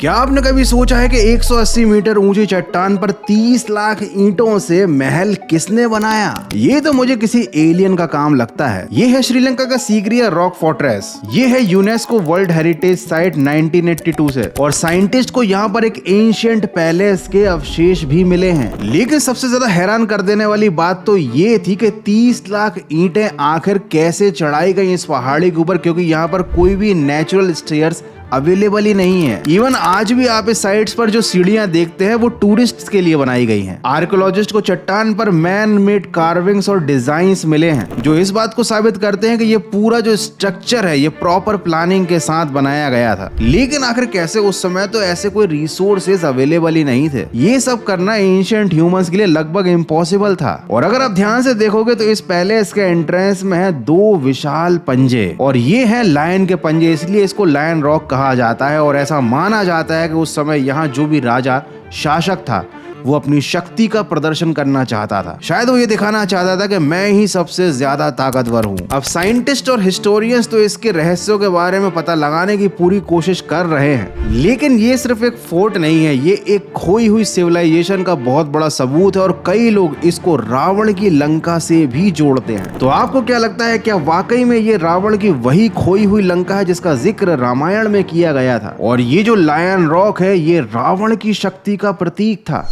क्या आपने कभी सोचा है कि 180 मीटर ऊंची चट्टान पर 30 लाख ईंटों से महल किसने बनाया? ये तो मुझे किसी एलियन का काम लगता है। ये है श्रीलंका का सीगरिया रॉक फोर्ट्रेस। ये है यूनेस्को वर्ल्ड हेरिटेज साइट 1982 से, और साइंटिस्ट को यहाँ पर एक एंशिएंट पैलेस के अवशेष भी मिले हैं। लेकिन सबसे ज्यादा हैरान कर देने वाली बात तो ये थी कि 30 लाख ईंटें आखिर कैसे चढ़ाई गई इस पहाड़ी के ऊपर, क्योंकि यहाँ पर कोई भी नेचुरल स्टेयर्स अवेलेबल ही नहीं है। इवन आज भी आप इस साइट्स पर जो सीढ़ियां देखते हैं वो टूरिस्ट्स के लिए बनाई गई हैं। आर्कियोलॉजिस्ट को चट्टान पर मैन मेड कार्विंग्स और डिजाइन्स मिले हैं जो इस बात को साबित करते हैं कि ये पूरा जो स्ट्रक्चर है ये प्रॉपर प्लानिंग के साथ बनाया गया था। लेकिन आखिर कैसे? उस समय तो ऐसे कोई रिसोर्सेज अवेलेबल ही नहीं थे। ये सब करना एंशिएंट ह्यूमंस के लिए लगभग इम्पॉसिबल था। और अगर आप ध्यान से देखोगे तो इस पैलेस के एंट्रेंस में है 2 विशाल पंजे, और ये है लायन के पंजे, इसलिए इसको लायन रॉक कहा जाता है। और ऐसा माना जाता है कि उस समय यहाँ जो भी राजा शासक था वो अपनी शक्ति का प्रदर्शन करना चाहता था। शायद वो ये दिखाना चाहता था कि मैं ही सबसे ज्यादा ताकतवर हूँ। अब साइंटिस्ट और हिस्टोरियंस तो इसके रहस्यों के बारे में पता लगाने की पूरी कोशिश कर रहे हैं, लेकिन ये सिर्फ एक फोर्ट नहीं है, ये एक खोई हुई सिविलाइजेशन का बहुत बड़ा सबूत है। और कई लोग इसको रावण की लंका से भी जोड़ते हैं। तो आपको क्या लगता है, क्या वाकई में ये रावण की वही खोई हुई लंका है जिसका जिक्र रामायण में किया गया था? और ये जो लायन रॉक है ये रावण की शक्ति का प्रतीक था?